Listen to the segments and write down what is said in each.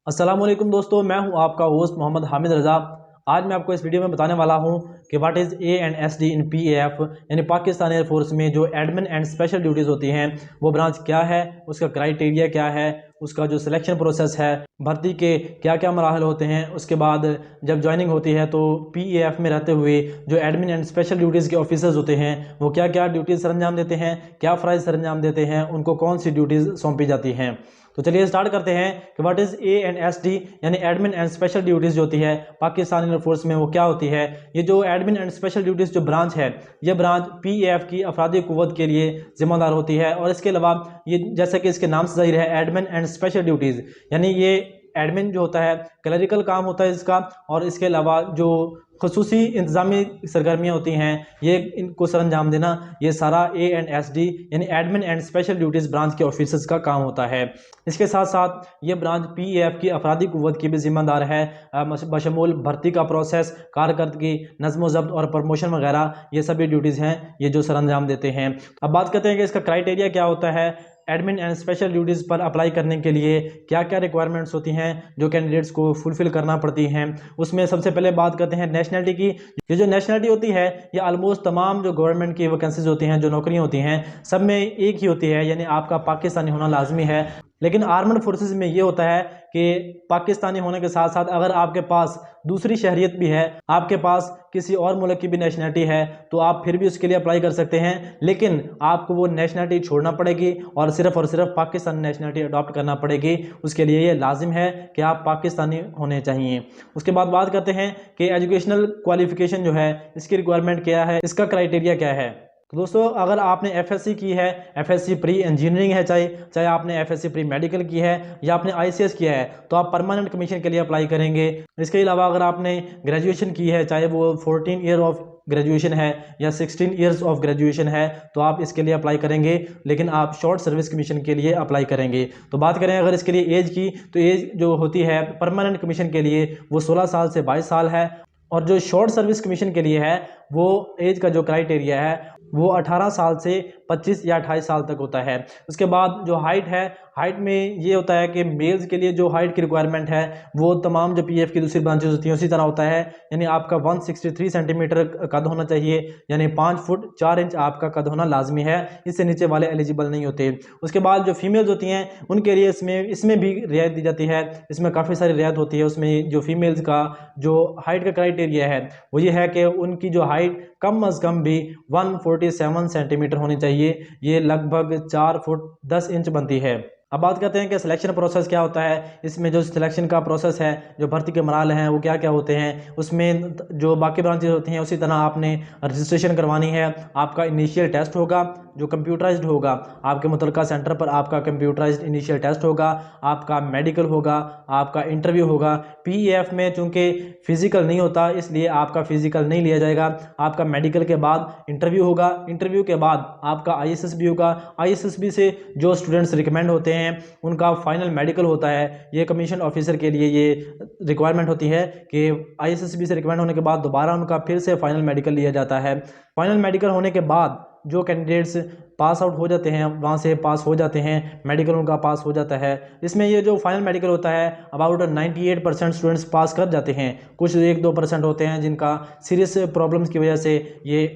अस्सलाम वालेकुम दोस्तों, मैं हूं आपका होस्ट मोहम्मद हामिद रज़ा। आज मैं आपको इस वीडियो में बताने वाला हूं कि what is A&SD in PAF यानी पाकिस्तान एयरफोर्स में जो एडमिन एंड स्पेशल ड्यूटीज़ होती हैं वो ब्रांच क्या है, उसका क्राइटेरिया क्या है, उसका जो सिलेक्शन प्रोसेस है, भर्ती के क्या क्या मराहल होते हैं, उसके बाद जब ज्वाइनिंग होती है तो PAF में रहते हुए जो एडमिन एंड स्पेशल ड्यूटीज़ के ऑफिसर्स होते हैं वो क्या क्या ड्यूटीज़ सर अंजाम देते हैं, क्या फ़राइज़ सर अंजाम देते हैं, उनको कौन सी ड्यूटीज़ सौंपी जाती हैं। तो चलिए स्टार्ट करते हैं कि व्हाट इज़ A&SD यानी एडमिन एंड स्पेशल ड्यूटीज़ जो होती है पाकिस्तान एयरफोर्स में वो क्या होती है। ये जो एडमिन एंड स्पेशल ड्यूटीज़ जो ब्रांच है ये ब्रांच PAF की अफरादी क़ुव्वत के लिए ज़िम्मेदार होती है। और इसके अलावा ये जैसे कि इसके नाम से ज़ाहिर है एडमिन एंड स्पेशल ड्यूटीज़ यानी ये एडमिन जो होता है क्लरिकल काम होता है इसका, और इसके अलावा जो खसूसी इंतज़ामी सरगर्मियाँ होती हैं ये इनको सर अंजाम देना, ये सारा A&SD यानी admin and special duties branch के ऑफिसर्स का काम होता है। इसके साथ साथ ये ब्रांच PAF की अफरादी क़ुव्वत की भी ज़िम्मेदार है, बशमूल भर्ती का प्रोसेस, कारकर्दगी, नज़्म व ज़ब्त और प्रमोशन वगैरह ये सभी ड्यूटीज़ हैं ये जो सर अंजाम देते हैं। अब बात करते हैं कि इसका क्राइटेरिया क्या होता है। एडमिन एंड स्पेशल ड्यूटीज़ पर अप्लाई करने के लिए क्या क्या रिक्वायरमेंट्स होती हैं जो कैंडिडेट्स को फुलफ़िल करना पड़ती हैं। उसमें सबसे पहले बात करते हैं नेशनलिटी की। ये जो नेशनलिटी होती है ये ऑलमोस्ट तमाम जो गवर्नमेंट की वैकेंसीज होती हैं, जो नौकरियां होती हैं, सब में एक ही होती है, यानी आपका पाकिस्तानी होना लाजमी है। लेकिन आर्मड फोर्सेस में ये होता है कि पाकिस्तानी होने के साथ साथ अगर आपके पास दूसरी शहरियत भी है, आपके पास किसी और मुल्क की भी नेशनलिटी है, तो आप फिर भी उसके लिए अप्लाई कर सकते हैं। लेकिन आपको वो नेशनलिटी छोड़ना पड़ेगी और सिर्फ पाकिस्तानी नेशनलिटी अडॉप्ट करना पड़ेगी। उसके लिए ये लाजिम है कि आप पाकिस्तानी होने चाहिए। उसके बाद बात करते हैं कि एजुकेशनल क्वालिफिकेशन जो है इसकी रिक्वायरमेंट क्या है, इसका क्राइटेरिया क्या है। तो दोस्तों अगर आपने FSC की है, FSC प्री इंजीनियरिंग है, चाहे आपने FSC प्री मेडिकल की है या आपने ICS किया है, तो आप परमानेंट कमीशन के लिए अप्लाई करेंगे। इसके अलावा अगर आपने ग्रेजुएशन की है, चाहे वो 14 ईयर ऑफ ग्रेजुएशन है या 16 ईयर्स ऑफ ग्रेजुएशन है, तो आप इसके लिए अप्लाई करेंगे, लेकिन आप शॉर्ट सर्विस कमीशन के लिए अप्लाई करेंगे। तो बात करें अगर इसके लिए एज की, तो एज जो होती है परमानेंट कमीशन के लिए वो 16 साल से 22 साल है, और जो शॉर्ट सर्विस कमीशन के लिए है वो एज का जो क्राइटेरिया है वो 18 साल से 25 या 28 साल तक होता है। उसके बाद जो हाइट है, हाइट में ये होता है कि मेल्स के लिए जो हाइट की रिक्वायरमेंट है वो तमाम जो PAF की दूसरी ब्रांचेस होती हैं उसी तरह होता है, यानी आपका 163 सेंटीमीटर कद होना चाहिए, यानी 5 फुट 4 इंच आपका कद होना लाजमी है। इससे नीचे वाले एलिजिबल नहीं होते। उसके बाद जो फीमेल्स होती हैं उनके लिए इसमें भी रियायत दी जाती है, इसमें काफ़ी सारी रियायत होती है। उसमें जो फीमेल्स का जो हाइट का क्राइटेरिया है वो ये है कि उनकी जो हाइट कम अज़ कम भी 147 सेंटीमीटर होनी चाहिए, ये लगभग 4 फुट 10 इंच बनती है। अब बात करते हैं कि सिलेक्शन प्रोसेस क्या होता है। इसमें जो सिलेक्शन का प्रोसेस है, जो भर्ती के मराहल हैं वो क्या क्या होते हैं, उसमें जो बाकी ब्रांचेज होती हैं उसी तरह आपने रजिस्ट्रेशन करवानी है। आपका इनिशियल टेस्ट होगा जो कंप्यूटराइज्ड होगा, आपके मुतलका सेंटर पर आपका कंप्यूटराइज्ड इनिशियल टेस्ट होगा, आपका मेडिकल होगा, आपका इंटरव्यू होगा। PAF में चूंकि फिजिकल नहीं होता इसलिए आपका फिजिकल नहीं लिया जाएगा। आपका मेडिकल के बाद इंटरव्यू होगा, इंटरव्यू के बाद आपका ISSB होगा, ISSB से जो स्टूडेंट्स रिकमेंड होते हैं उनका फाइनल मेडिकल होता है। ये कमीशन ऑफिसर के लिए ये रिक्वायरमेंट होती है कि ISSB से रिकमेंड होने के बाद दोबारा उनका फिर से फाइनल मेडिकल लिया जाता है। फाइनल मेडिकल होने के बाद जो कैंडिडेट्स पास आउट हो जाते हैं, वहाँ से पास हो जाते हैं, मेडिकल उनका पास हो जाता है। इसमें ये जो फाइनल मेडिकल होता है अबाउट 98% स्टूडेंट्स पास कर जाते हैं। कुछ 1-2% होते हैं जिनका सीरियस प्रॉब्लम्स की वजह से ये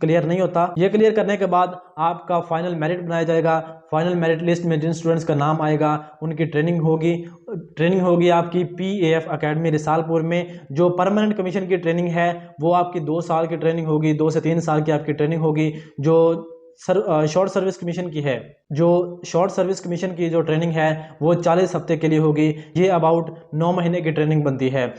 क्लियर नहीं होता। ये क्लियर करने के बाद आपका फाइनल मेरिट बनाया जाएगा। फाइनल मेरिट लिस्ट में जिन स्टूडेंट्स का नाम आएगा उनकी ट्रेनिंग होगी आपकी PAF अकेडमी रिसालपुर में। जो परमानेंट कमीशन की ट्रेनिंग है वो आपकी 2 साल की ट्रेनिंग होगी, 2 से 3 साल की आपकी ट्रेनिंग होगी। जो शॉर्ट सर्विस कमीशन की है, जो शॉर्ट सर्विस कमीशन की जो ट्रेनिंग है वो 40 हफ्ते के लिए होगी। ये अबाउट 9 महीने की ट्रेनिंग बनती है।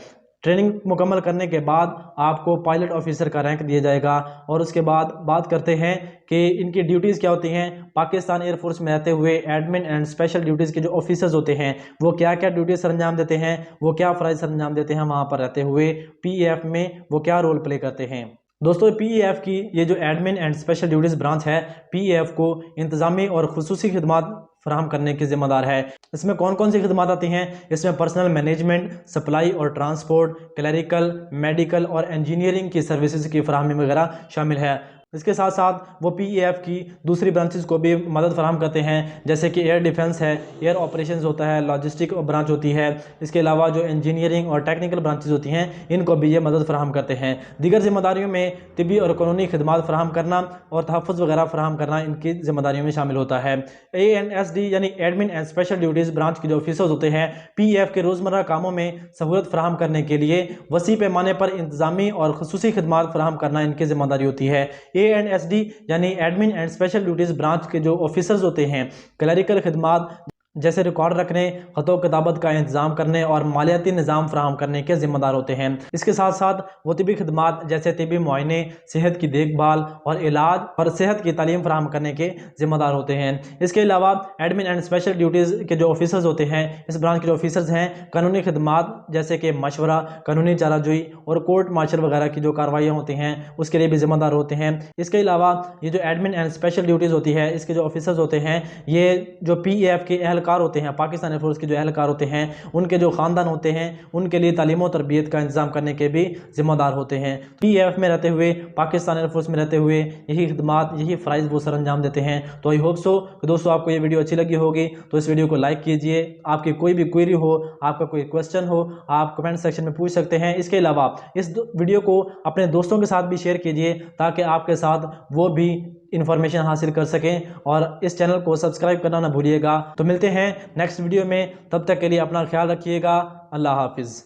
ट्रेनिंग मुकम्मल करने के बाद आपको पायलट ऑफिसर का रैंक दिया जाएगा। और उसके बाद बात करते हैं कि इनकी ड्यूटीज़ क्या होती हैं। पाकिस्तान एयरफोर्स में रहते हुए एडमिन एंड स्पेशल ड्यूटीज़ के जो ऑफिसर्स होते हैं वो क्या क्या ड्यूटीज सर अंजाम देते हैं, वो क्या फ़राइज़ सर अंजाम देते हैं, वहाँ पर रहते हुए PAF में वो क्या रोल प्ले करते हैं। दोस्तों PAF की ये जो admin and special duties branch है PAF को इंतज़ामी और खुसूसी खिदमात फराहम करने की जिम्मेदार है। इसमें कौन कौन सी खिदमात आती हैं, इसमें पर्सनल मैनेजमेंट, सप्लाई और ट्रांसपोर्ट, क्लरिकल, मेडिकल और इंजीनियरिंग की सर्विसेज की फराहमी वगैरह शामिल है। इसके साथ साथ वो पीईएफ की दूसरी ब्रांचेस को भी मदद फराहम करते हैं, जैसे कि एयर डिफेंस है, एयर ऑपरेशंस होता है, लॉजिस्टिक ब्रांच होती है। इसके अलावा जो इंजीनियरिंग और टेक्निकल ब्रांचेस होती हैं इनको भी ये मदद फराहम करते हैं। दीगर जिम्मेदारियों में तिब्बी और कानूनी खिदमात फराहम करना और तहफ़्फ़ुज़ वगैरह फराहम करना इनकी जिम्मेदारियों में शामिल होता है। ANSD यानी admin and special duties branch के जो ऑफिसर्स होते हैं पीईएफ के रोज़मर्रा कामों में सहूलत फराहम करने के लिए वसी पैमाने पर इंतजामी और खुसूसी खिदमात फराहम करना इनकी जिम्मेदारी होती है। ANSD यानी admin and special duties branch के जो ऑफिसर्स होते हैं क्लरिकल खिदमात जैसे रिकॉर्ड रखने, खतों किताबत का इंतजाम करने और मालियाती निज़ाम फराहम करने के ज़िम्मेदार होते हैं। इसके साथ साथ वो तिबी खिदमात जैसे तिबी मुआयने, सेहत की देखभाल और इलाज और सेहत की तालीम फराहम करने के ज़िम्मेदार होते हैं। इसके अलावा एडमिन एंड स्पेशल ड्यूटीज़ के जो ऑफिसर्स होते हैं, इस ब्रांच के जो ऑफिसर्स हैं कानूनी खिदमात जैसे कि मशवरा, कानूनी चाराजोई और कोर्ट मार्शल वगैरह की जो कार्रवाइयाँ होती हैं उसके लिए भी ज़िम्मेदार होते हैं। इसके अलावा ये जो एडमिन एंड स्पेशल ड्यूटीज़ होती है इसके जो ऑफिसर्स होते हैं ये जो पीईएफ के एहलकार होते हैं, पाकिस्तान एयरफोर्स के जो एहलकार होते हैं उनके जो ख़ानदान होते हैं उनके लिए तालीम और तरबियत का इंतजाम करने के भी जिम्मेदार होते हैं। पीईएफ में रहते हुए, पाकिस्तान एयरफोर्स में रहते हुए यही खिदमात, यही फ़राइज़ वो सर अंजाम देते हैं। तो आई होप सो कि दोस्तों आपको ये वीडियो अच्छी लगी होगी, तो इस वीडियो को लाइक कीजिए। आपकी कोई भी क्वेरी हो, आपका कोई क्वेश्चन हो, आप कमेंट सेक्शन में पूछ सकते हैं। इसके अलावा इस वीडियो को अपने दोस्तों के साथ भी शेयर कीजिए ताकि आपके साथ वो भी इन्फॉर्मेशन हासिल कर सकें, और इस चैनल को सब्सक्राइब करना ना भूलिएगा। तो मिलते हैं नेक्स्ट वीडियो में, तब तक के लिए अपना ख्याल रखिएगा। अल्लाह हाफिज़।